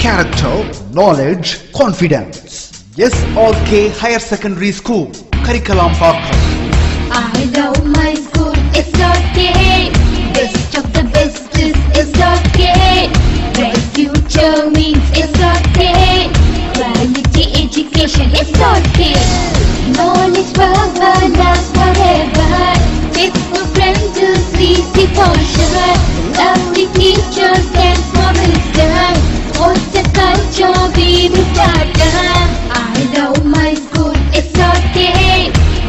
character, knowledge, confidence. SRK Higher Secondary School, Karikalambakkam. I love my school, SRK. Best of the best is SRK. Bright future means SRK. Quality education, SRK. Knowledge forever, last forever. Faithful friends to see the portion. Lovely teachers and promisers. What's the culture we will start? I love my school, SRK.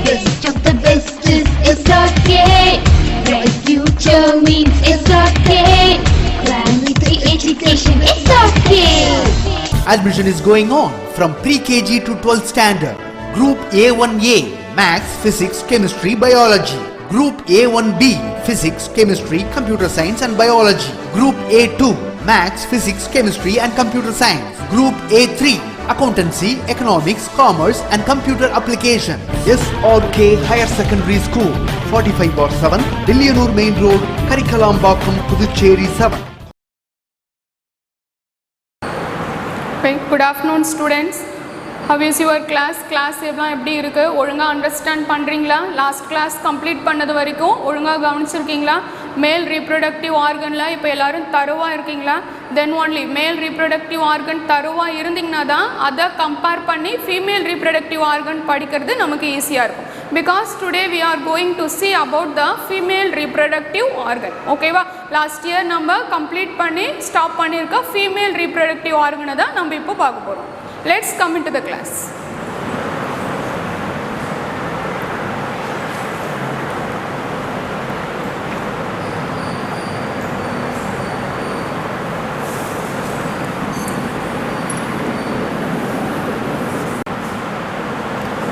Best of the best is SRK. Bright future means SRK. Quality education, SRK. Admission is going on from pre-KG to 12th standard. Group A1A, Maths, Physics, Chemistry, Biology. Group A1B, Physics, Chemistry, Computer Science and Biology. Group A2, Maths, Physics, Chemistry and Computer Science. Group A3, Accountancy, Economics, Commerce and Computer Application. SRK Higher Secondary School, 45/7, Dilliyanur Main Road, Karikalambakkam, Puducherry 7. Good afternoon students. How is your class? Class எல்லாம் எப்படி இருக்கு? ஒழுங்கா understand பண்றீங்களா? Last class complete பண்ணது வரைக்கும் ஒழுங்கா கவனிச்சிருக்கீங்களா? மேல் reproductive ஆர்கன்ல இப்போ எல்லாரும் தரோவா இருக்கீங்களா? Then only male reproductive organ தரோவா இருந்தீங்கன்னா தான் அதை கம்பேர் பண்ணி ஃபீமேல் ரீப்ரொடக்டிவ் ஆர்கன் படிக்கிறது நமக்கு ஈஸியாக இருக்கும். Because today we are going to see about the female reproductive organ. ஓகேவா? லாஸ்ட் இயர் நம்ம கம்ப்ளீட் பண்ணி ஸ்டாப் பண்ணியிருக்க ஃபீமேல் ரீப்ரொடக்டிவ் ஆர்கனை தான் நம்ம இப்போ பார்க்க போகிறோம். Let's come into the class.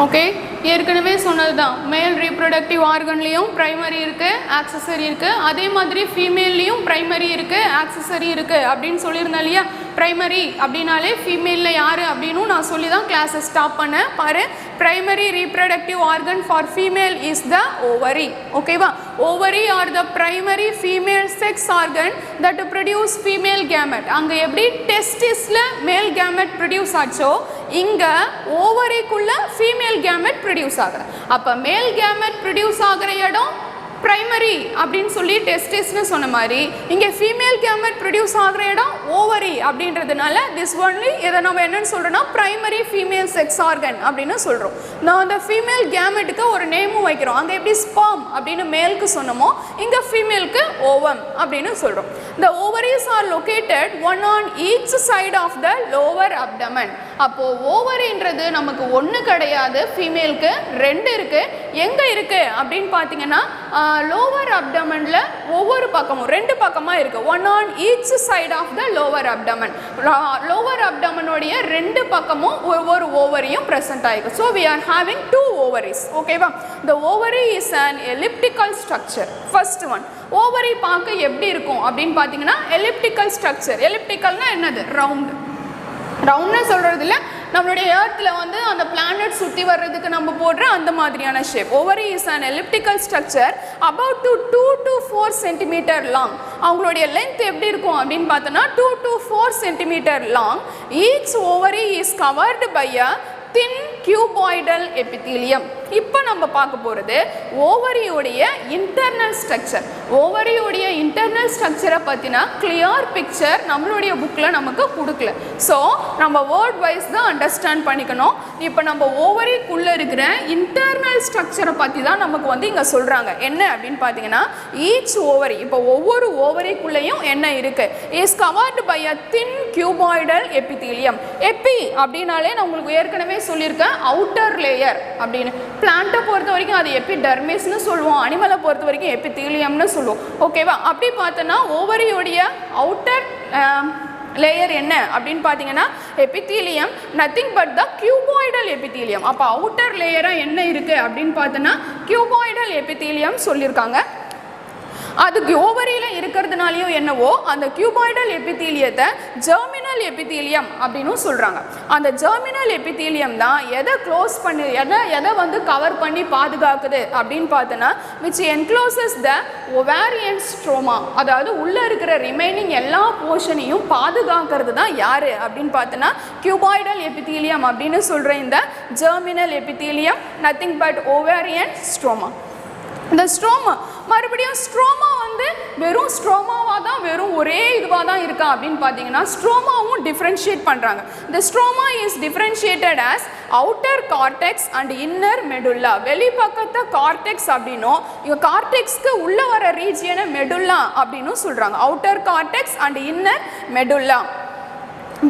Okay, ஏற்கனவே சொன்னது தான் மேல் ரீப்ரொடக்டிவ் ஆர்கன்லேயும் ப்ரைமரி இருக்குது, ஆக்சஸரி இருக்குது. அதே மாதிரி ஃபீமேல்லையும் ப்ரைமரி இருக்குது, ஆக்சஸரி இருக்குது அப்படின்னு சொல்லியிருந்தேன் இல்லையா? ப்ரைமரி அப்படின்னாலே ஃபீமேலில் யார் அப்படின்னு நான் சொல்லி தான் கிளாஸை ஸ்டாப் பண்ணேன். பாரு, primary reproductive organ for female is the ovary. ஓகேவா? ovary are the primary female sex organ that produce female gamete. அங்கே எப்படி டெஸ்டிஸில் மேல் கேமெட் ப்ரொடியூஸ் ஆச்சோ இங்கே ஓவரிக்குள்ள ஃபீமேல் கேமெட் ப்ரொடியூஸ் ஆகுது. அப்போ மேல் கேமெட் ப்ரொடியூஸ் ஆகிற இடம் பிரைமரி அப்படின்னு சொல்லி டெஸ்டிஸ்னு சொன்ன மாதிரி இங்கே ஃபீமேல் கேமெட் ப்ரொடியூஸ் ஆகிற இடம் ஓவரி அப்படின்றதுனால திஸ் ஒன்லி இதை நம்ம என்னன்னு சொல்கிறோன்னா ப்ரைமரி ஃபீமேல் செக்ஸ் ஆர்கன் அப்படின்னு சொல்கிறோம். நான் அந்த ஃபீமேல் கேமெட்டுக்கு ஒரு நேமும் வைக்கிறோம். அங்கே எப்படி ஸ்பெர்ம் அப்படின்னு மேலுக்கு சொன்னமோ இங்கே ஃபீமேலுக்கு ஓவம் அப்படின்னு சொல்கிறோம். The ovaries are located one on each side of the lower abdomen. அப்போது ஓவரின்றது நமக்கு ஒன்று கிடையாது, ஃபீமேலுக்கு ரெண்டு இருக்குது. எங்கே இருக்குது அப்படின்னு பார்த்தீங்கன்னா லோவர் அப்டமனில் ஒவ்வொரு பக்கமும் ரெண்டு பக்கமாக இருக்குது. One on each side of the lower abdomen. Lower அப்டமனுடைய ரெண்டு பக்கமும் ஒவ்வொரு ஓவரியும் ப்ரெசென்ட் ஆகிருக்கு. So we are having two ovaries. ஓகேவா? The ovary is an elliptical structure. First one, ovary பார்க்க எப்படி இருக்கும் அப்படின்னு பார்த்தீங்கன்னா எலிப்டிக்கல் ஸ்ட்ரக்சர். எலிப்டிக்கல்னா என்னது? ரவுண்டு. ரவுண்ட்னு சொல்கிறது இல்லை, நம்மளுடைய ஏர்த்தில் வந்து அந்த பிளானட் சுற்றி வர்றதுக்கு நம்ம போடுற அந்த மாதிரியான shape. Ovary is an elliptical structure about 2 to 4 centimetre long. அவங்களுடைய லென்த் எப்படி இருக்கும் அப்படின்னு பார்த்தோன்னா 2 to 4 centimetre long. Each ovary is covered by a thin cuboidal epithelium. இப்போ நம்ம பார்க்க போகிறது ஓவரியோடைய இன்டர்னல் ஸ்ட்ரக்சர். ஓவரியோடைய இன்டர்னல் ஸ்ட்ரக்சரை பற்றினா கிளியர் பிக்சர் நம்மளுடைய புக்கில் நமக்கு கொடுக்கல. ஸோ நம்ம வேர்ட் வைஸ் தான் அண்டர்ஸ்டாண்ட் பண்ணிக்கணும். இப்போ நம்ம ஓவரிக்குள்ளே இருக்கிற இன்டர்னல் ஸ்ட்ரக்சரை பற்றி தான் நமக்கு வந்து இங்கே சொல்கிறாங்க. என்ன அப்படின்னு பார்த்தீங்கன்னா ஈச் ஓவரி, இப்போ ஒவ்வொரு ஓவரிக்குள்ளேயும் என்ன இருக்குது, is covered by a thin cuboidal epithelium. எப்பி அப்படின்னாலே நான் உங்களுக்கு ஏற்கனவே சொல்லியிருக்கேன் அவுட்டர் லேயர் அப்படின்னு. பிளான்ட்டை பொறுத்த வரைக்கும் அது எபிடெர்மிஸ்னு சொல்லுவோம், அனிமலை பொறுத்த வரைக்கும் எபித்தீலியம்னு சொல்லுவோம். ஓகேவா? அப்படி பார்த்தோன்னா ஓவரியோடைய அவுட்டர் லேயர் என்ன அப்படின்னு பார்த்தீங்கன்னா epithelium, nothing but the cuboidal epithelium. அப்போ அவுட்டர் லேயராக என்ன இருக்குது அப்படின்னு பார்த்தோன்னா கியூபாய்டல் எபித்தீலியம் சொல்லியிருக்காங்க. அதுக்கு ஓவரியில் இருக்கிறதுனாலையும் என்னவோ அந்த கியூபாய்டல் எபித்தீலியத்தை ஜெர்மினல் எபித்தீலியம் அப்படின்னு சொல்கிறாங்க. அந்த ஜெர்மினல் எபித்தீலியம் தான் எதை க்ளோஸ் பண்ணி எதை வந்து கவர் பண்ணி பாதுகாக்குது அப்படின்னு பார்த்தோன்னா which encloses the ovarian stroma, அதாவது உள்ளே இருக்கிற ரிமைனிங் எல்லா போர்ஷனையும் பாதுகாக்கிறது தான் யார் அப்படின்னு பார்த்தோன்னா கியூபாய்டல் எபித்தீலியம் அப்படின்னு சொல்கிற இந்த germinal epithelium nothing but ovarian stroma. இந்த ஸ்ட்ரோமா மறுபடியும் ஸ்ட்ரோமா வந்து வெறும் ஸ்ட்ரோமாவாக தான் வெறும் ஒரே இதுவாக தான் இருக்கா அப்படின்னு பார்த்தீங்கன்னா ஸ்ட்ரோமாவும் டிஃப்ரென்ஷியேட் பண்ணுறாங்க. இந்த stroma is differentiated as outer cortex and inner medulla. வெளிப்பக்கத்தை கார்டெக்ஸ் அப்படின்னும் இங்கே கார்டெக்ஸ்க்கு உள்ளே வர ரீஜியனை மெடுல்லா அப்படின்னு சொல்கிறாங்க. Outer cortex and inner medulla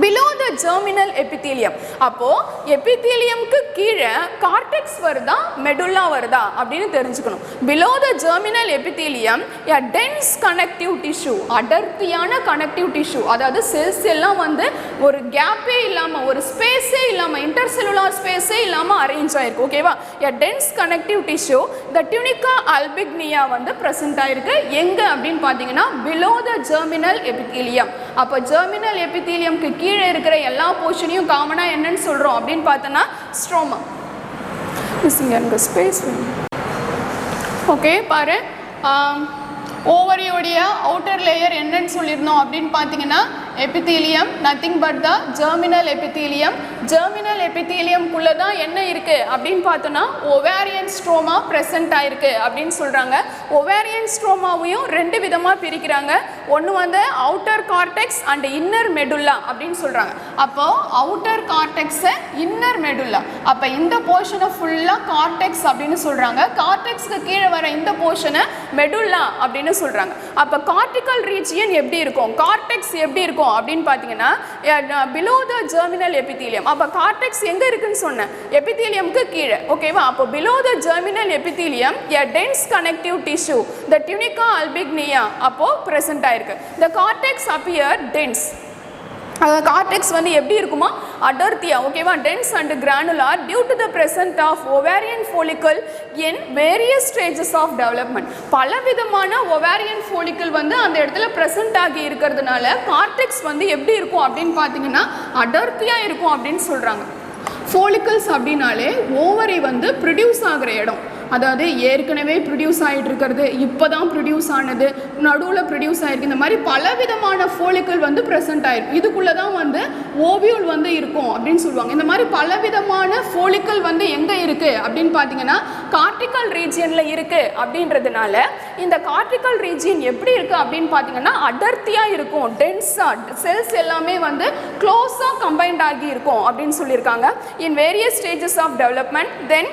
below the germinal epithelium. அப்போ எபித்தீலியம்க்கு கீழே கார்டெக்ஸ் வருதா மெடுல்லா வருதா அப்படின்னு தெரிஞ்சுக்கணும். below the germinal epithelium a dense connective tissue, அடர்த்தியான கனெக்டிவ் டிஷ்யூ, அதாவது செல்ஸ் எல்லாம் வந்து ஒரு கேப்பே இல்லாமல் ஒரு ஸ்பேஸே இல்லாமல் இன்டர்செல்லுலார் ஸ்பேஸே இல்லாமல் அரேஞ்ச் ஆயிருக்கு. ஓகேவா? a dense connective tissue the tunica albignia வந்து ப்ரெசென்ட் ஆயிருக்கு. எங்கே அப்படின்னு பார்த்தீங்கன்னா below the germinal epithelium. அப்போ ஜெர்மினல் எபித்தீலியம்க்கு கீழே இருக்கிற எல்லா போர்ஷனையும் காமனாக என்னன்னு சொல்கிறோம் அப்படின்னு பார்த்தோன்னா ஸ்ட்ரோமா. இங்கே ஸ்பேஸ் ஓகே பாரு. ஓவரியோடைய அவுட்டர் லேயர் என்னன்னு சொல்லியிருந்தோம் அப்படின்னு பார்த்தீங்கன்னா epithelium nothing but the germinal epithelium. Germinal எபித்தீலியம்குள்ளே தான் என்ன இருக்குது அப்படின்னு பார்த்தோன்னா ஒவேரியன் ஸ்ட்ரோமா ப்ரெசென்ட் ஆயிருக்கு அப்படின்னு சொல்கிறாங்க. ஒவேரியன் ஸ்ட்ரோமாவையும் ரெண்டு விதமாக பிரிக்கிறாங்க. ஒன்று வந்து outer cortex and inner medulla அப்படின்னு சொல்கிறாங்க. அப்போது அவுட்டர் கார்டெக்ஸை இன்னர் மெடுல்லா, அப்போ இந்த போர்ஷனை ஃபுல்லாக கார்டெக்ஸ் அப்படின்னு சொல்கிறாங்க. கார்டெக்ஸ்க்கு கீழே வர இந்த போர்ஷனை மெடுல்லா அப்படின்னு சொல்கிறாங்க. அப்போ கார்டிகல் ரீஜியன் எப்படி இருக்கும், கார்டெக்ஸ் எப்படி இருக்கும் அப்படின்னு பார்த்தீங்கன்னா பிலோ த ஜெர்மினல் எபித்தீலியம். அப்போ கார்டெக்ஸ் எங்கே இருக்குன்னு சொன்னேன், எபித்தீலியம்க்கு கீழே. ஓகேவா? அப்போ below the germinal epithelium a dense connective tissue the tunica albignia அப்போ present ஆயிருக்கு. the cortex appear dense. Cortex வந்து எப்படி இருக்குமா, அடர்த்தியா. ஓகேவா? Dense and granular due to the present of ovarian follicle in various stages of development. பலவிதமான ovarian follicle வந்து அந்த இடத்துல ப்ரெசென்ட் ஆகி இருக்கிறதுனால கார்டெக்ஸ் வந்து எப்படி இருக்கும் அப்படின்னு பார்த்தீங்கன்னா அடர்த்தியாக இருக்கும் அப்படின்னு சொல்கிறாங்க. ஃபோலிக்கல்ஸ் அப்படின்னாலே ஓவரி வந்து ப்ரொடியூஸ் ஆகிற இடம், அதாவது ஏற்கனவே ப்ரொடியூஸ் ஆகிட்டு இருக்கிறது, இப்போ தான் ப்ரொடியூஸ் ஆனது, நடுவில் ப்ரொடியூஸ் ஆகிருக்கு, இந்த மாதிரி பலவிதமான ஃபோலிக்கல் வந்து ப்ரெசென்ட் ஆகிருக்கும். இதுக்குள்ளே தான் வந்து ஓவியூல் வந்து இருக்கும் அப்படின்னு சொல்லுவாங்க. இந்த மாதிரி பலவிதமான ஃபோலிக்கல் வந்து எங்கே இருக்குது அப்படின்னு பார்த்தீங்கன்னா கார்டிகல் ரீஜியனில் இருக்குது. அப்படின்றதுனால இந்த கார்டிகல் ரீஜியன் எப்படி இருக்குது அப்படின்னு பார்த்தீங்கன்னா அடர்த்தியாக இருக்கும், டென்ஸாக, செல்ஸ் எல்லாமே வந்து க்ளோஸாக கம்பைன்ட் ஆகி இருக்கும் அப்படின்னு சொல்லியிருக்காங்க. In various stages of development. Then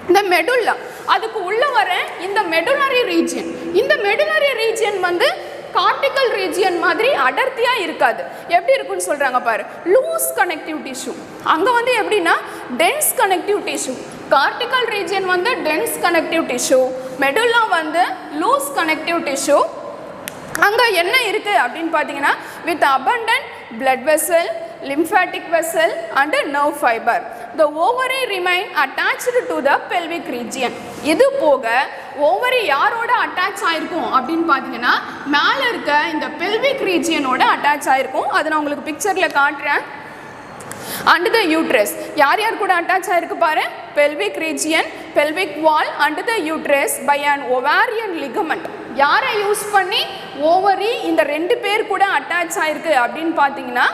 இந்த மெடுல்லா, அதுக்கு உள்ள வர இந்த மெடுலரி ரீஜியன், இந்த மெடுலரி ரீஜியன் வந்து கார்டிகல் ரீஜியன் மாதிரி அடர்த்தியாக இருக்காது. எப்படி இருக்குன்னு சொல்கிறாங்க பாரு, லூஸ் கனெக்டிவ் டிஷ்யூ. அங்கே வந்து எப்படின்னா dense connective tissue. Cortical region வந்து டென்ஸ் கனெக்டிவ் டிஷ்யூ, மெடுல்லா வந்து லூஸ் கனெக்டிவ் டிஷ்யூ. அங்கே என்ன இருக்குது அப்படின்னு பார்த்தீங்கன்னா with abundant blood vessel, lymphatic vessel and nerve fiber. The ovary remain attached to the pelvic region. இது போக ஓவரி யாரோட அட்டாச் ஆயிருக்கும் அப்படின்னு பார்த்தீங்கன்னா மேலே இருக்க இந்த பெல்விக் ரீஜியனோட அட்டாச் ஆயிருக்கும். அதை நான் உங்களுக்கு பிக்சரில் காட்டுறேன். அண்ட் த யூட்ரஸ் யார் யார் கூட அட்டாச் ஆயிருக்கு பாரு, pelvic region, pelvic wall and the uterus by an ovarian ligament. யாரை யூஸ் பண்ணி ஓவரி இந்த ரெண்டு பேர் கூட அட்டாச் ஆயிருக்கு அப்படின்னு பார்த்தீங்கன்னா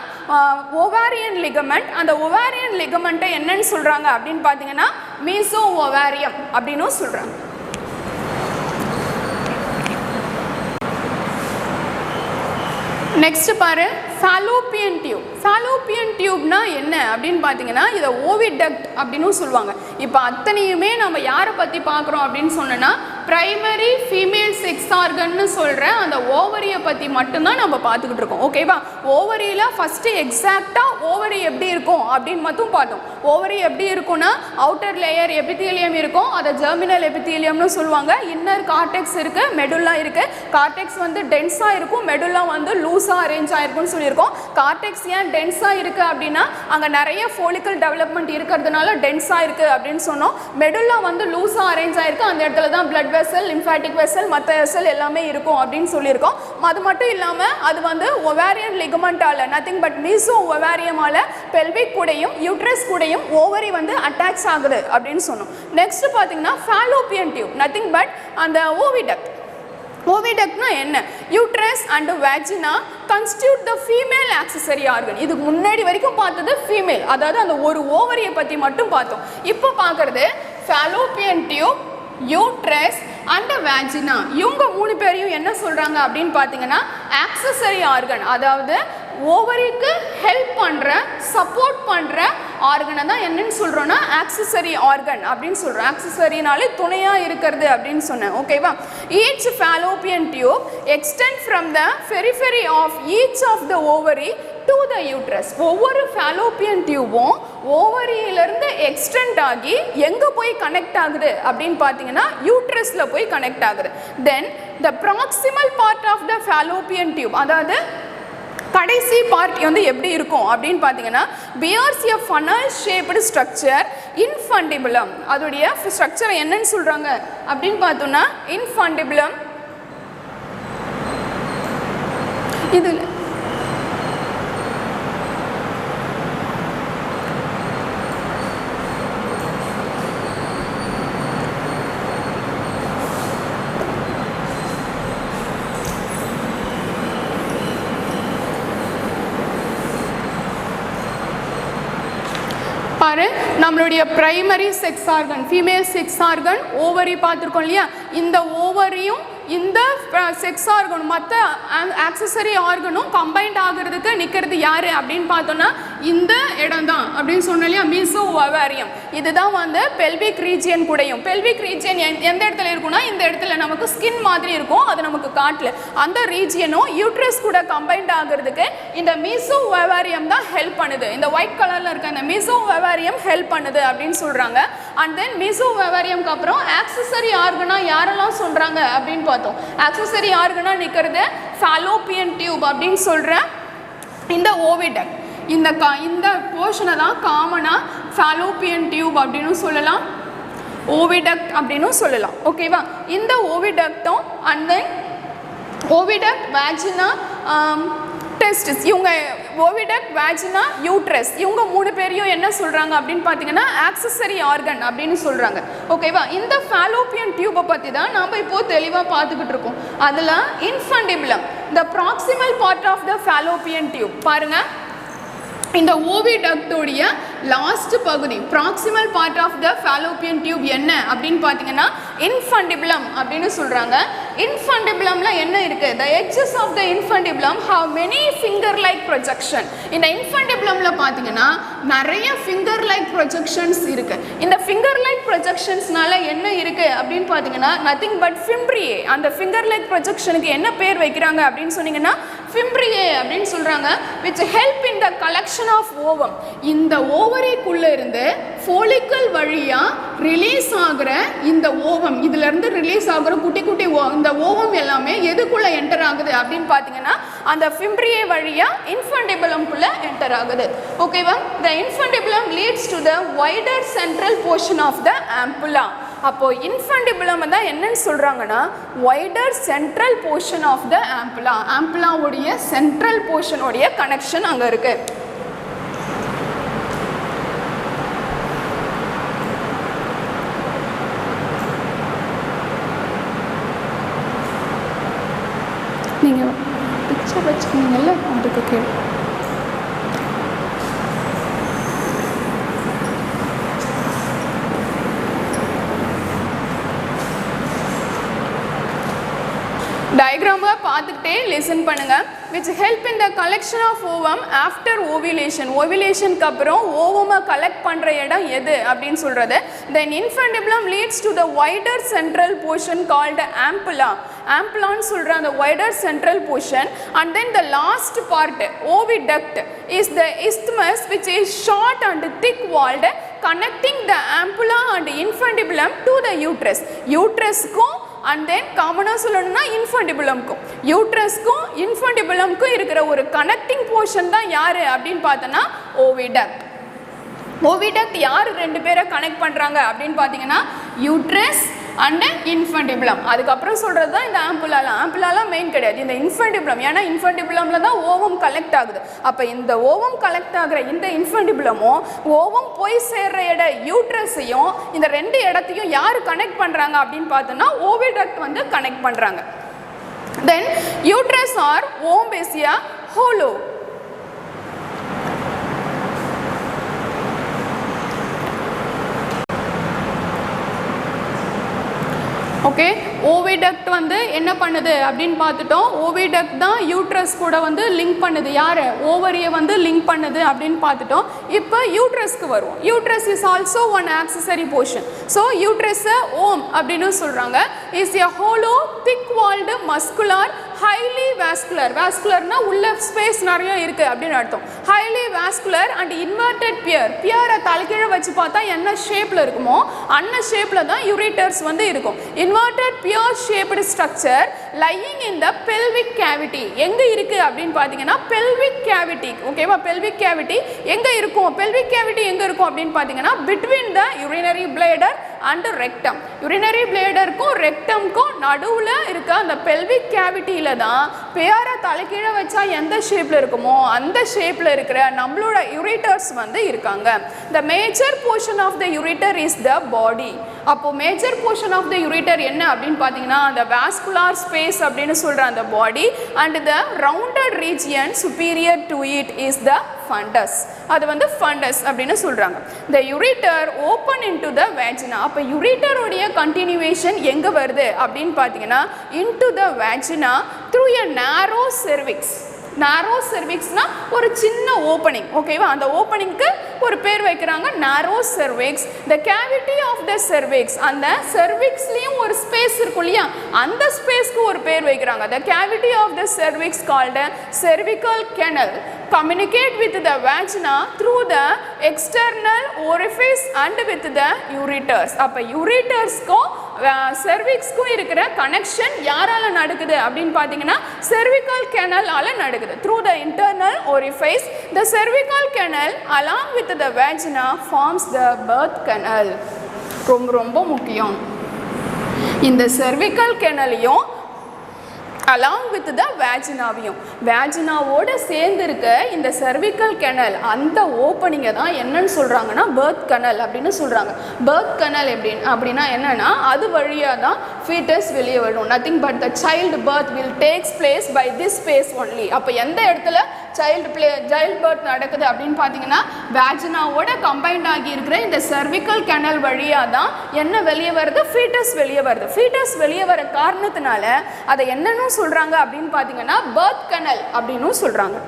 ஒவேரியன் லிகமெண்ட். அந்த ஒவேரியன் லிகமெண்ட்டை என்னன்னு சொல்கிறாங்க அப்படின்னு பார்த்தீங்கன்னா மீசோ ஒவேரியம் அப்படின்னும் சொல்கிறாங்க. நெக்ஸ்ட் பாரு, ஃபாலோப்பியன் டியூப். ஃபாலோப்பியன் டியூப்னா என்ன அப்படின்னு பார்த்தீங்கன்னா இதை ஓவிடக்ட் அப்படின்னு சொல்லுவாங்க. இப்போ அத்தனையுமே நம்ம யாரை பற்றி பார்க்குறோம் அப்படின்னு சொன்னோன்னா பிரைமரி ஃபீமேல் செக்ஸ் ஆர்கன்னு சொல்கிற அந்த ஓவரியை பற்றி மட்டும்தான் நம்ம பார்த்துக்கிட்டு இருக்கோம். ஓகேவா? ஓவரியில் ஃபஸ்ட்டு எக்ஸாக்டாக ஓவரி எப்படி இருக்கும் அப்படின்னு மட்டும் பார்த்தோம். ஓவரி எப்படி இருக்குன்னா அவுட்டர் லேயர் எபித்தீலியம் இருக்கும், அதை ஜெர்மினல் எபித்தீலியம்னு சொல்லுவாங்க. இன்னர் கார்டெக்ஸ் இருக்குது, மெடுல்லா இருக்குது. கார்டெக்ஸ் வந்து டென்ஸாக இருக்கும், மெடுல்லா வந்து லூஸாக அரேஞ்ச் ஆகிருக்குன்னு சொல்லியிருக்கோம். கார்டெக்ஸ் ஏன் டென்ஸாக இருக்குது அப்படின்னா அங்கே நிறைய ஃபோலிக்கல் டெவலப்மெண்ட் இருக்கிறதுனால டென்ஸாக இருக்குது அப்படின்னு அப்படின்னு சொன்னோம். மெடுல்லா வந்து லூஸாக அரேஞ்ச் ஆயிருக்கு, அந்த இடத்துல தான் பிளட் வெசல், லிம்ஃபாட்டிக் வெசல், மற்ற வெசல் எல்லாமே இருக்கும் அப்படின்னு சொல்லியிருக்கோம். அது மட்டும் இல்லாமல் அது வந்து ஒவேரியன் லிகமெண்டால நத்திங் பட் மீசோ ஒவேரியமால பெல்விக் கூடையும் யூட்ரஸ் கூடையும் ஓவரி வந்து அட்டாச் ஆகுது அப்படின்னு சொன்னோம். நெக்ஸ்ட் பார்த்தீங்கன்னா ஃபாலோப்பியன் டியூப் நத்திங் பட் அந்த ஓவிடக்ட். ஓவிடக்ட்னா என்ன? Uterus and vagina constitute the female accessory organ. இதுக்கு முன்னாடி வரைக்கும் பார்த்தது ஃபீமேல், அதாவது அந்த ஒரு ஓவரியை பற்றி மட்டும் பார்த்தோம். இப்போ பார்க்குறது ஃபாலோப்பியன் டியூப், யூட்ரஸ் அண்ட் வேஜினா. இவங்க மூணு பேரையும் என்ன சொல்கிறாங்க அப்படின்னு பார்த்தீங்கன்னா ஆக்சசரி ஆர்கன், அதாவது ஓவரிக்கு ஹெல்ப் பண்ணுற சப்போர்ட் பண்ணுற ஆர்கனை தான் என்னன்னு சொல்கிறோன்னா ஆக்சசரி ஆர்கன் அப்படின்னு சொல்கிறோம். ஆக்சசரினாலே துணையாக இருக்கிறது அப்படின்னு சொன்னேன். ஓகேவா? Each fallopian tube extend from the periphery of each of the ovary to the uterus. ஒவ்வொரு ஃபாலோப்பியன் டியூபும் ஓவரியிலிருந்து எக்ஸ்டெண்ட் ஆகி எங்கே போய் கனெக்ட் ஆகுது அப்படின்னு பார்த்தீங்கன்னா யூட்ரஸில் போய் கனெக்ட் ஆகுது. Then the proximal part of the fallopian tube, அதாவது கடைசி பார்ட் வந்து எப்படி இருக்கும் அப்படின்னு பார்த்தீங்கன்னா bears a funnel shaped structure infundibulum. அதோடைய ஸ்ட்ரக்சரை என்னன்னு சொல்கிறாங்க அப்படின்னு பார்த்தோம்னா இன்ஃபண்டிபுலம். இதில் பாரு, நம்மளுடைய primary sex organ, female sex organ ovary பார்த்துருக்கோம் இல்லையா? இந்த ஓவரியும் இந்த செக்ஸ் ஆர்கனும் மற்ற ஆக்சசரி ஆர்கனும் கம்பைன்ட் ஆகிறதுக்கு நிற்கிறது யார் அப்படின்னு பார்த்தோன்னா இந்த இடம் தான் அப்படின்னு சொன்னோம் இல்லையா? மீசோ ஒவேரியம். இதுதான் வந்து பெல்விக் ரீஜியன் கூடையும். பெல்விக் ரீஜியன் எந்த இடத்துல இருக்குன்னா இந்த இடத்துல நமக்கு ஸ்கின் மாதிரி இருக்கும், அது நமக்கு காட்டல. அந்த ரீஜியனும் யூட்ரஸ் கூட கம்பைன்ட் ஆகிறதுக்கு இந்த மீசோ ஒவேரியம் தான் ஹெல்ப் பண்ணுது. இந்த ஒயிட் கலரில் இருக்க இந்த மீசோ ஒவேரியம் ஹெல்ப் பண்ணுது அப்படின்னு சொல்கிறாங்க. அண்ட் தென் மீசோ ஒவேரியம்க்கு அப்புறம் ஆக்சசரி ஆர்கனாக யாரெல்லாம் சொல்கிறாங்க அப்படின்னு பார்த்தோம். ஆக்சசரி ஆர்கனா நிற்கிறது ஃபாலோப்பியன் டியூப் அப்படின்னு சொல்ற இந்த ஓவிடக்ட். இந்த போர்ஷனை தான் காமனா ஃபாலோப்பியன் டியூப் அப்படின்னு சொல்லலாம், ஓவிடக்ட் அப்படின்னு சொல்லலாம். ஓகேவா? இந்த ஓவிடக்டும் and then oviduct, vagina, testis, இவங்க ஓவிடக்ட், வேஜினா, யூட்ரஸ், இவங்க மூணு பேரையும் என்ன சொல்கிறாங்க அப்படின்னு பார்த்தீங்கன்னா ஆக்சசரி ஆர்கன் அப்படின்னு சொல்கிறாங்க. ஓகேவா? இந்த ஃபாலோப்பியன் டியூப்பை பற்றி தான் நாம் இப்போது தெளிவாக பார்த்துக்கிட்டு இருக்கோம். அதில் infundibulum, the proximal part of the fallopian tube. பாருங்கள், இந்த ஓவிடக்டோடைய லாஸ்ட் பகுதி proximal part of the fallopian tube என்ன அப்படின்னு பார்த்தீங்கன்னா இன்ஃபண்டிபுலம் அப்படின்னு சொல்கிறாங்க. இன்ஃபண்டிபுலம்ல என்ன இருக்குது? The edges of the infundibulum have many finger like projection. இந்த இன்ஃபண்டிபுலம்ல பார்த்தீங்கன்னா நிறைய ஃபிங்கர் லைக் ப்ரொஜெக்ஷன்ஸ் இருக்குது. இந்த ஃபிங்கர் லைக் ப்ரொஜெக்ஷன்ஸ்னால என்ன இருக்குது அப்படின்னு பார்த்தீங்கன்னா நத்திங் பட் ஃபிம்ப்ரியே. அந்த ஃபிங்கர் லைக் ப்ரொஜெக்ஷனுக்கு என்ன பேர் வைக்கிறாங்க அப்படின்னு சொன்னீங்கன்னா ஃபிம்ப்ரியே அப்படின்னு சொல்கிறாங்க. Which help in the collection of ovum. இந்த ஓவரிக்குள்ளே இருந்து ஃபோலிக்கல் வழியாக ரிலீஸ் ஆகிற இந்த ஓவம், இதிலேருந்து ரிலீஸ் ஆகிற குட்டி குட்டி இந்த ஓவம் எல்லாமே எதுக்குள்ளே என்டர் ஆகுது அப்படின்னு பார்த்தீங்கன்னா அந்த ஃபிம்ப்ரியே வழியாக இன்ஃபண்டிபுலம்குள்ளே என்டர் ஆகுது. ஓகேவா? The infundibulum leads to the wider central portion of the ampulla. அப்போது இன்ஃபண்டிபுலம் தான் என்னன்னு சொல்கிறாங்கன்னா wider central portion of the ampulla. ஆம்புலாவுடைய சென்ட்ரல் போர்ஷனுடைய கனெக்ஷன் அங்கே இருக்குது. நீங்கள் பிக்சர் வச்சுக்கோங்கல்ல, அதுக்கு கேள்வி. டயக்ராமை பார்த்துக்கிட்டே லிசன் பண்ணுங்கள். which help in the collection of ovum after ovulation. ஓவிலேஷனுக்கு அப்புறம் ஓவமை கலெக்ட் பண்ணுற இடம் எது அப்படின்னு சொல்கிறது. then infundibulum leads to the wider central portion called ampulla. ஆம்புலான்னு சொல்கிற அந்த wider central portion. And then the last part oviduct is the isthmus which is short and thick walled connecting the ampulla and infundibulum to the uterus. யூட்ரஸ்க்கும் and then காமனாக சொல்லணும்னா இன்ஃபண்டிபுலம்க்கும், யூட்ரஸ்க்கும் இன்ஃபண்டிபுலம்க்கும் இருக்கிற ஒரு connecting portion தான் யார் அப்படின்னு பார்த்தோன்னா ஓவிடக்ட். ஓவிடக்ட் யார் ரெண்டு பேரை கனெக்ட் பண்ணுறாங்க அப்படின்னு பார்த்தீங்கன்னா யூட்ரஸ் அண்ட் இன்ஃபண்டிபுலம். அதுக்கப்புறம் சொல்கிறது தான் இந்த ஆம்புலாலாம் மெயின் கிடையாது, இந்த இன்ஃபண்டிபுலம். ஏன்னா இன்ஃபண்டிபுலமில் தான் ஓவம் கலெக்ட் ஆகுது. அப்போ இந்த ஓவம் கலெக்ட் ஆகிற இந்த இன்ஃபண்டிபுலமும் ஓவம் போய் சேர்ற யூட்ரஸையும் இந்த ரெண்டு இடத்தையும் யார் கனெக்ட் பண்ணுறாங்க அப்படின்னு பார்த்தோன்னா ஓவிடக்ட் வந்து கனெக்ட் பண்ணுறாங்க. Then uterus or womb is a hollow. Okay, oviduct வந்து என்ன பண்ணுது அப்படின்னு பார்த்துட்டோம். ஓவிடக்ட் தான் யூட்ரஸ் கூட வந்து லிங்க் பண்ணுது. யார்? ஓவரியை வந்து லிங்க் பண்ணுது அப்படின்னு பார்த்துட்டோம். இப்போ யூட்ரஸ்க்கு வருவோம். Uterus is also one accessory portion. So யூட்ரஸை ஓம் அப்படின்னு சொல்கிறாங்க. Is a hollow thick walled muscular highly vascular. வாஸ்குலர்னா உள்ள ஸ்பேஸ் நிறைய இருக்குது அப்படின்னு அர்த்தம். Highly vascular and inverted pear. பியரை தலைக்கீழே வச்சு பார்த்தா என்ன ஷேப்பில் இருக்குமோ அந்த ஷேப்பில் தான் யூரிட்டர்ஸ் வந்து இருக்கும். Inverted pear shaped structure lying in the pelvic cavity. எங்கே இருக்குது அப்படின்னு பார்த்தீங்கன்னா பெல்விக் கேவிட்டி. ஓகேவா, பெல்விக் கேவிட்டி எங்கே இருக்கும்? பெல்விக் கேவிட்டி எங்கே இருக்கும் அப்படின்னு பார்த்தீங்கன்னா between the urinary bladder and rectum. Urinary பிளேடருக்கும் ரெக்டம்க்கும் நடுவில் இருக்க அந்த பெல்விக் கேவிட்டியில் தான் பேரை தலைக்கீழே வச்சா எந்த ஷேப்பில் இருக்குமோ அந்த ஷேப்பில் இருக்கிற நம்மளோட யூரிட்டர்ஸ் வந்து இருக்காங்க. The major portion of the ureter is the body. அப்போ major portion of the ureter என்ன அப்படின்னு பார்த்தீங்கன்னா அந்த வாஸ்குலார் ஸ்பேஸ் அப்படின்னு சொல்கிற அந்த body and the rounded region superior to it is the fundus. அது வந்து ஃபண்டஸ் அப்படின்னு சொல்கிறாங்க. The ureter open into the vagina. அப்போ யூரிட்டருடைய கண்டினியூவேஷன் எங்கே வருது அப்படின்னு பார்த்தீங்கன்னா இன்டு த வேஜினா த்ரூ எ நேரோ செர்விக்ஸ். நேரோ செர்விக்ஸ்னா ஒரு சின்ன ஓப்பனிங். ஓகேவா, அந்த ஓப்பனிங்க்கு ஒரு பேர் வைக்கிறாங்க narrow cervix. The cavity of the cervix. அந்த செர்விக்ஸ்லேயும் ஒரு ஸ்பேஸ் இருக்கும் இல்லையா, அந்த ஸ்பேஸ்க்கு ஒரு பேர் வைக்கிறாங்க. The cavity of the cervix called cervical canal communicate with the vagina through the external orifice and with the ureters. அப்போ யூரிட்டர்ஸ்க்கும் செர்விக்ஸ்க்கும் இருக்கிற கனெக்ஷன் யாரால நடக்குது அப்படின்னு பார்த்தீங்கன்னா cervical canal ஆல நடக்குது. through the internal orifice the cervical canal along with the vagina forms the birth canal. ரொம்ப முக்கியம். இந்த cervical canalயும் along with the வேஜினாவையும் வேஜினாவோட சேர்ந்து இருக்க இந்த cervical canal அந்த ஓப்பனிங்கை தான் என்னன்னு சொல்கிறாங்கன்னா பர்த் கனல் அப்படின்னு சொல்கிறாங்க. பர்த் கனல் அப்படின்னா என்னன்னா அது வழியாக தான் ஃபீட்டஸ் வெளியே வரும். Nothing but the child birth will takes place by this space only. அப்போ எந்த இடத்துல சைல்டு பர்த் நடக்குது அப்படின்னு பார்த்தீங்கன்னா வேஜினாவோட கம்பைண்ட் ஆகி இருக்கிற இந்த cervical canal வழியாக தான் என்ன வெளியே வருது? ஃபீட்டஸ் வெளியே வருது. ஃபீட்டஸ் வெளியே வர காரணத்தினால அதை என்னன்னு சொல்றாங்க அப்படின்னு பாத்தீங்கன்னா பர்த் கனல் அப்படின்னு சொல்றாங்க.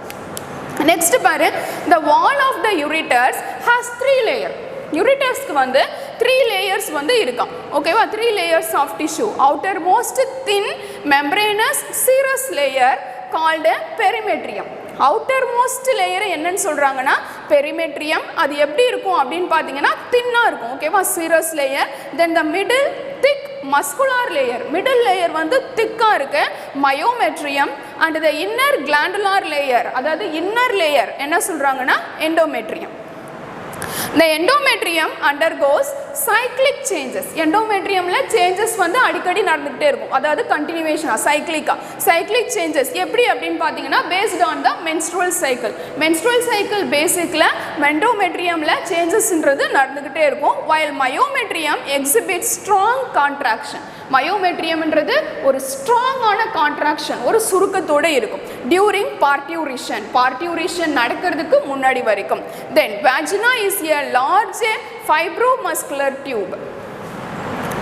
நெக்ஸ்ட் பாரு, the wall of the ureters has 3 layers. யூரிட்டர்ஸ்க்கு வந்து 3 layers வந்து இருக்கும். ஓகேவா, 3 layers of tissue. outermost thin membranous serous layer called perimetrium. Outermost layer என்னன்னு சொல்கிறாங்கன்னா பெரிமெட்ரியம். அது எப்படி இருக்கும் அப்படின்னு பார்த்தீங்கன்னா தின்னாக இருக்கும். ஓகேவா, serous layer. Then the middle thick muscular layer. Middle layer வந்து திக்காக இருக்கு myometrium. And the inner glandular layer, அதாவது இன்னர் லேயர் என்ன சொல்கிறாங்கன்னா endometrium. The endometrium undergoes cyclic changes. எண்டோமெட்ரியம்ல சேஞ்சஸ் வந்து அடிக்கடி நடந்துகிட்டே இருக்கும். அதாவது கண்டினியூவேஷனா சைக்ளிக் சேஞ்சஸ் எப்படி அப்படின்னு பார்த்தீங்கன்னா based on the menstrual cycle. Menstrual cycle basically எண்டோமெட்ரியம்ல சேஞ்சஸ்ன்றது நடந்துகிட்டே இருக்கும். while myometrium exhibits strong contraction. மயோமெட்ரியம்ன்றது ஒரு ஸ்ட்ராங்கான கான்ட்ராக்ஷன், ஒரு சுருக்கத்தோடு இருக்கும் டியூரிங் பார்ட்டியூரிஷன் நடக்கிறதுக்கு முன்னாடி வரைக்கும். Then vagina is a large fibromuscular tube.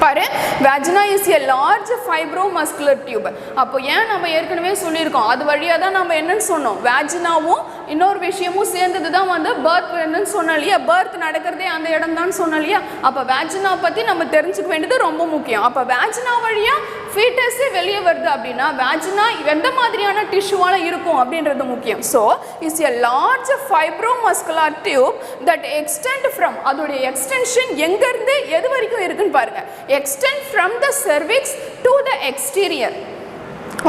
பாரு, vagina is a large fibromuscular tube. அப்போ ஏன் நம்ம ஏற்கனவே சொல்லியிருக்கோம், அது வழியாக தான் நம்ம என்னன்னு சொன்னோம், வேஜினாவும் இன்னொரு விஷயமும் சேர்ந்தது தான் வந்து பர்த் என்னன்னு சொன்னோம் இல்லையா, பர்த் நடக்கிறதே அந்த இடம் தான் சொன்னோம் இல்லையா. அப்போ வேஜினா பற்றி நம்ம தெரிஞ்சுக்க வேண்டியது ரொம்ப முக்கியம். அப்போ வேஜினா வழியாக ஃபீட்டஸே வெளியே வருது அப்படின்னா வேஜினா எந்த மாதிரியான டிஷ்யூவால் இருக்கும் அப்படின்றது முக்கியம். So is a large fibromuscular tube that extend from, அதோடைய எக்ஸ்டென்ஷன் எங்கேருந்து எது வரைக்கும் இருக்குன்னு பாருங்கள். extend from the cervix to the exterior.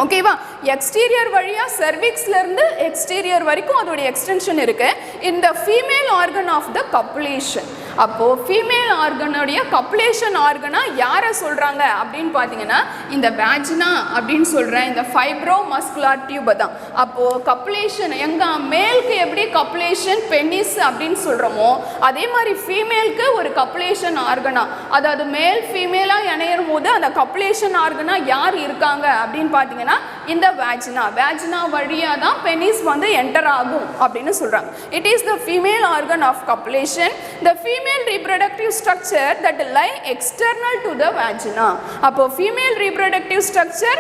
ஓகேவா, எக்ஸ்டீரியர் வழியாக செர்விக்ஸ்லேருந்து எக்ஸ்டீரியர் வரைக்கும் அதோடைய எக்ஸ்டென்ஷன் இருக்குது. இந்த ஃபீமேல் ஆர்கன் ஆஃப் த கப்புலேஷன். அப்போது ஃபீமேல் ஆர்கனுடைய கப்புலேஷன் ஆர்கனாக யாரை சொல்கிறாங்க அப்படின்னு பார்த்தீங்கன்னா இந்த வேஜினா அப்படின்னு சொல்கிற இந்த ஃபைப்ரோ மஸ்குலார் டியூபை தான். அப்போது கப்புலேஷன் எங்கள் மேலுக்கு எப்படி கப்புலேஷன் பெனிஸ் அப்படின்னு சொல்கிறோமோ அதே மாதிரி ஃபீமேலுக்கு ஒரு கப்புலேஷன் ஆர்கனா, அதாவது மேல் ஃபீமேலாக இணையும் போது அந்த கப்புலேஷன் ஆர்கனா யார் இருக்காங்க அப்படின்னு பார்த்தீங்கன்னா இந்த வேஜினா. வேஜினா வழியாக தான் பெனிஸ் வந்து என்டர் ஆகும் அப்படின்னு சொல்கிறாங்க. It is the female organ of copulation, the female reproductive structure that lie external to the vagina. அப்போ female reproductive structure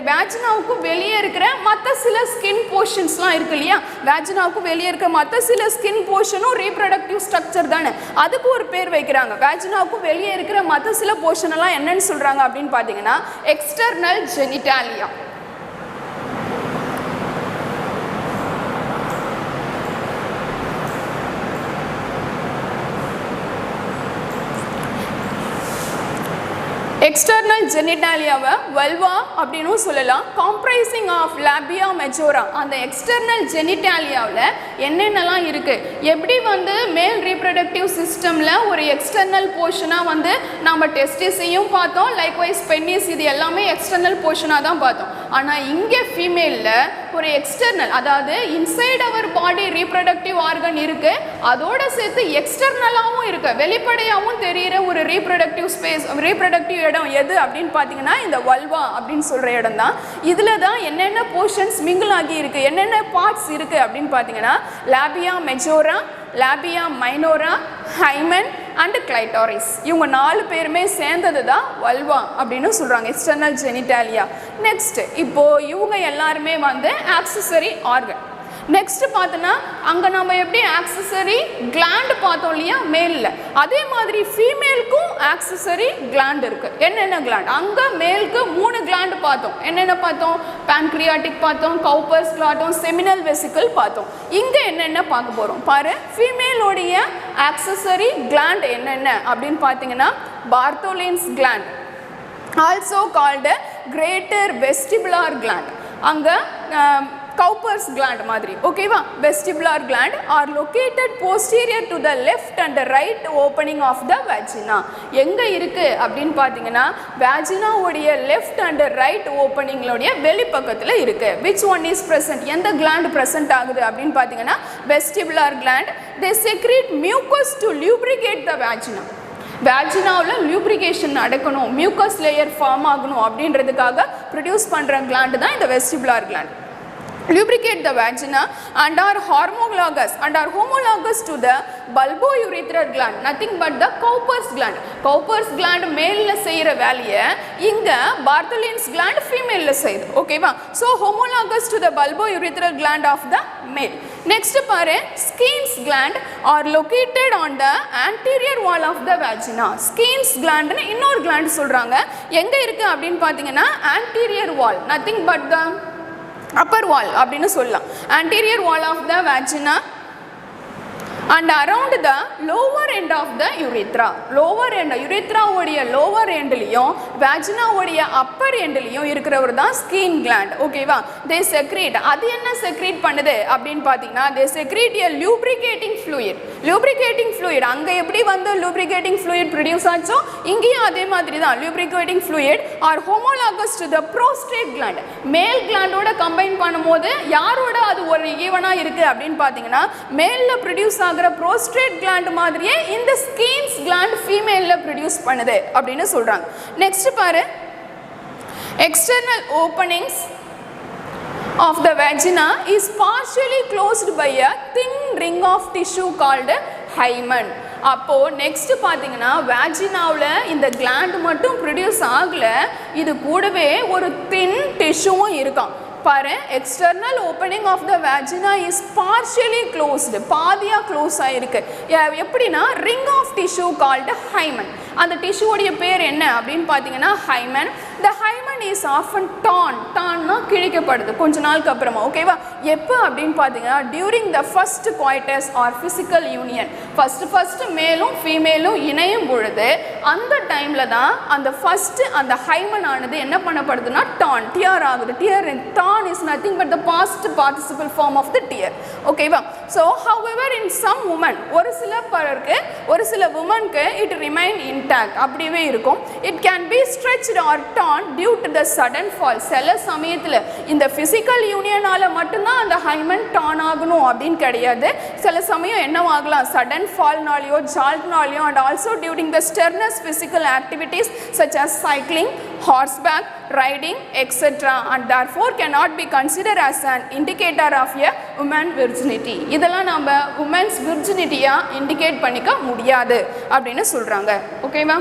வேஜினாவுக்கு வெளியே இருக்கிற மற்ற சில ஸ்கின் போர்ஷன்ஸ்லாம் இருக்கு இல்லையா, வேஜினாவுக்கு வெளியே இருக்கிற மற்ற சில ஸ்கின் போர்ஷனும் ரீப்ரொடக்டிவ் ஸ்ட்ரக்சர் தானே, அதுக்கு ஒரு பேர் வைக்கிறாங்க. வேஜினாவுக்கு வெளியே இருக்கிற மற்ற சில போர்ஷன் எல்லாம் என்னன்னு சொல்றாங்க அப்படின்னு பார்த்தீங்கன்னா எக்ஸ்டர்னல் ஜெனிட்டாலியா. எக்ஸ்டர்னல் ஜெனிட்டாலியாவை வல்வா அப்படின்னு சொல்லலாம். காம்ப்ரைசிங் ஆஃப் லாபியா மெஜோரா. அந்த எக்ஸ்டர்னல் ஜெனிட்டாலியாவில் என்னென்னலாம் இருக்குது, எப்படி வந்து மேல் ரீப்ரொடக்டிவ் சிஸ்டமில் ஒரு எக்ஸ்டர்னல் போர்ஷனாக வந்து நம்ம டெஸ்டிஸையும் பார்த்தோம், லைக்வைஸ் பெனிஸ், இது எல்லாமே எக்ஸ்டர்னல் போர்ஷனாக தான் பார்த்தோம். ஆனால் இங்கே ஃபீமேலில் ஒரு எக்ஸ்டர்னல், அதாவது inside our body reproductive organ இருக்குது, அதோடு சேர்த்து எக்ஸ்டர்னலாகவும் இருக்குது, வெளிப்படையாகவும் தெரிகிற ஒரு ரீப்ரொடக்டிவ் ஸ்பேஸ், ரீப்ரொடக்டிவ் இடம் எது அப்படின்னு பார்த்தீங்கன்னா இந்த வல்வா அப்படின்னு சொல்கிற இடம் தான். இதில் தான் என்னென்ன போர்ஷன்ஸ் மிங்கிள் ஆகி இருக்குது, என்னென்ன பார்ட்ஸ் இருக்குது அப்படின்னு பார்த்தீங்கன்னா லாபியா மெஜோரா, லாபியா மைனோரா, ஹைமன் அண்ட் கிளைட்டாரிஸ். இவங்க 4 பேருமே சேர்ந்தது தான் வல்வா அப்படின்னு சொல்கிறாங்க, எக்ஸ்டர்னல் ஜெனிட்டாலியா. நெக்ஸ்ட் இப்போது இவங்க எல்லாருமே வந்து ஆக்சசரி ஆர்கன். நெக்ஸ்ட் பார்த்தோன்னா அங்கே நம்ம எப்படி ஆக்சசரி கிளாண்ட் பார்த்தோம் இல்லையா மேலில், அதே மாதிரி ஃபீமேலுக்கும் ஆக்சசரி கிளாண்ட் இருக்குது. என்னென்ன கிளாண்ட், அங்கே மேலுக்கு 3 கிளாண்ட் பார்த்தோம். என்னென்ன பார்த்தோம், பேன்க்ரியாட்டிக் பார்த்தோம், கவுப்பர்ஸ் பார்த்தோம், செமினல் வெசிக்கல் பார்த்தோம். இங்கே என்னென்ன பார்க்க போகிறோம் பாரு. ஃபீமேலோடைய ஆக்சசரி கிளாண்ட் என்னென்ன அப்படின்னு பார்த்தீங்கன்னா Bartholin's gland, also called greater vestibular gland. அங்கே Cowper's gland மாதிரி, ஓகேவா. vestibular gland are located posterior to the left and the right opening of the vagina. எங்க இருக்கு அப்படின்னு பார்த்தீங்கன்னா vagina உடைய left and right openingலோடைய வெளிப்பக்கத்தில் இருக்கு. which one is present, எந்த gland present ஆகுது அப்படின்னு பார்த்தீங்கன்னா vestibular gland. they secrete mucus to lubricate the vagina. வேஜினாவில் லியூப்ரிகேஷன் நடக்கணும், மியூக்கஸ் லேயர் ஃபார்ம் ஆகணும் அப்படின்றதுக்காக ப்ரொடியூஸ் பண்ணுற கிளாண்டு தான் இந்த vestibular gland. lubricate the vagina and are homologous to the bulbourethral gland, nothing but the Cowper's gland. Cowper's gland மேல்ல செய்கிற வேலையை இங்கே Bartholin's gland ஃபீமேலில் செய்யுது, ஓகேவா. So homologous to the bulbourethral gland of the male. Next பாரு, Skene's gland are located on the anterior wall of the vagina. Skene's gland இன்னொரு gland சொல்கிறாங்க, எங்கே இருக்குது அப்படின்னு பார்த்தீங்கன்னா anterior wall, nothing but the upper wall அப்படின்னு சொல்லலாம். anterior wall of the vagina and around the lower end of the urethra. lower end, urethra உடைய lower endலையும் vagina உடைய upper endலையும் இருக்கிறவர் தான் skin gland, ஓகேவா. they secrete, அது என்ன secrete பண்ணுது அப்படின்னு பார்த்தீங்கன்னா they secrete a lubricating fluid. lubricating fluid அங்கே எப்படி வந்து lubricating fluid produce ஆச்சோ இங்கேயும் அதே மாதிரி தான் lubricating fluid are homologous to the prostate gland. male gland ஓட கம்பைன் பண்ணும்போது யாரோட அது ஒரு ஈவனாக இருக்குது அப்படின்னு பார்த்தீங்கன்னா மேலில் ப்ரொடியூஸ் ஆகிற prostate gland மாதிரியே இந்த Skene's gland ஃபீமேலில் ப்ரொடியூஸ் பண்ணுது அப்படின்னு சொல்கிறாங்க. நெக்ஸ்ட் பாரு, external openings of the vagina is partially closed by a thin ring of tissue called hymen. அப்போது நெக்ஸ்ட் பார்த்தீங்கன்னா வேஜினாவில் இந்த கிளாண்ட் மட்டும் ப்ரொடியூஸ் ஆகலை, இது கூடவே ஒரு தின் டிஷ்யூவும் இருக்கான் பாரு. External opening of the vagina is partially closed, பாதியாக க்ளோஸ் ஆகிருக்கு. எப்படின்னா ring of tissue called hymen. அந்த டிஷ்யூடைய பேர் என்ன அப்படின்னு பார்த்தீங்கன்னா hymen. The hymen is often டான்னா கிழிக்கப்படுது கொஞ்ச நாளுக்கு அப்புறமா. ஓகேவா? எப்போ அப்படின்னு பார்த்தீங்கன்னா during the first coitus or physical union, first மேலும் ஃபீமேலும் இணையும் பொழுது அந்த டைமில் தான் அந்த ஹைமன் ஆனது என்ன பண்ணப்படுதுன்னா டியர் ஆகுது. Torn is nothing but the past participle form of the tear. ஓகேவா? So however in some women, ஒரு சில உமனுக்கு இட் ரிமைன் இன்டாக்ட், அப்படியே இருக்கும். It can be stretched or torn due to the sudden fall. சில சமயத்தில் இந்த ஃபிசிக்கல் யூனியனால் மட்டும்தான் அந்த ஹைமன் டான் ஆகணும் அப்படின்னு கிடையாது. சில சமயம் என்னவாகலாம், சடன் ஃபால்னாலேயோ ஜால்ட்னாலேயோ and also during the strenuous physical activities such as cycling, horseback riding, etc. and therefore cannot be considered as an indicator of a woman virginity. இதெல்லாம் நம்ம women's virginity-யா இண்டிகேட் பண்ணிக்க முடியாது அப்படின்னு சொல்றாங்க. ஓகேவா?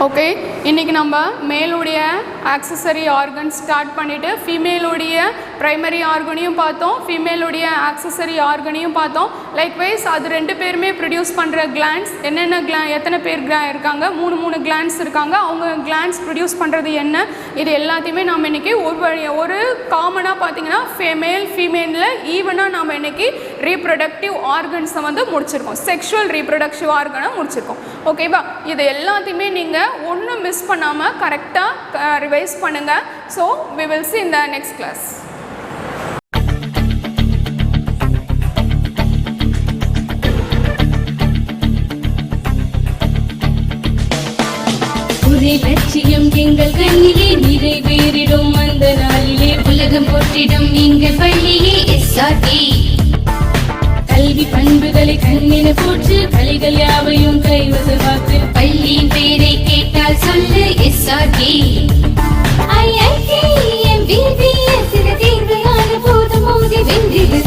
ஓகே, இன்றைக்கி நம்ம மேலுடைய ஆக்சசரி ஆர்கன் ஸ்டார்ட் பண்ணிவிட்டு ஃபீமேலுடைய ப்ரைமரி ஆர்கனையும் பார்த்தோம், ஃபீமேலுடைய ஆக்சசரி ஆர்கனையும் பார்த்தோம். லைக்வைஸ் அது ரெண்டு பேருமே ப்ரொடியூஸ் பண்ணுற கிளான்ஸ் எத்தனை பேர் இருக்காங்க, மூணு கிளான்ஸ் இருக்காங்க. அவங்க கிளான்ஸ் ப்ரொடியூஸ் பண்ணுறது என்ன, இது எல்லாத்தையுமே நாம் இன்றைக்கி ஒரு காமனாக பார்த்தீங்கன்னா ஃபீமேலில் ஈவனாக நாம் இன்றைக்கி ரீப்ரொடக்டிவ் ஆர்கன்ஸை வந்து முடிச்சிருக்கோம், செக்ஷுவல் ரீப்ரொடக்டிவ் ஆர்கனை முடிச்சிருக்கோம். ஓகேவா? இது எல்லாத்தையுமே நீங்கள் ஒன்றும் மிஸ் பண்ணாமல் கரெக்டாக ரிவைஸ் பண்ணுங்கள். So we will see in the next class. ஒரே லட்சியம் எங்கள் கையிலே நிறைவேறிடும் அந்த நாளிலே உலகம் போற்றிடும் எங்கள் பள்ளியே எஸ்ஆர்டி. கல்வி பண்புகளை கண்ணென போற்று கலைகள் யாவையும் கைவசமாக்கு பள்ளியின் பெயரை கேட்டால் சொல்லு எஸ்ஆர்டி.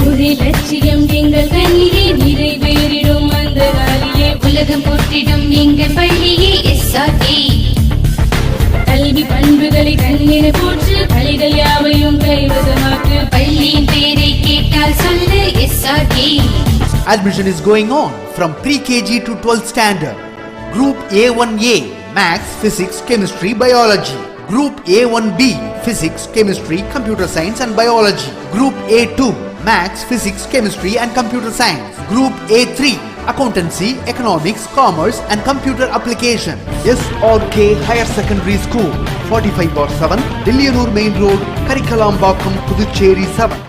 ஒரே லட்சியம் எங்கள் கண்ணிலே நிறைவேறிடும் அந்த நாளிலே உலகம் போற்றிடும் எங்கள் பள்ளியே எஸ்ஆர்டி. கல்வி பண்புகளை கண்ணென போற்று கலைகள் யாவையும் கைவசமாக்கு பள்ளியின் பெயரை கேட்டால் சொல்லு SRT. Admission is going on from pre-KG to 12th standard. Group A1A Maths, Physics, Chemistry, Biology. Group A1B Physics, Chemistry, Computer Science and Biology. Group A2 Maths, Physics, Chemistry and Computer Science. Group A3 Accountancy, Economics, Commerce and Computer Application. SRK Higher Secondary School, 45/7, Dilliyanur Main Road, Karikalambakkam, Puducherry 7.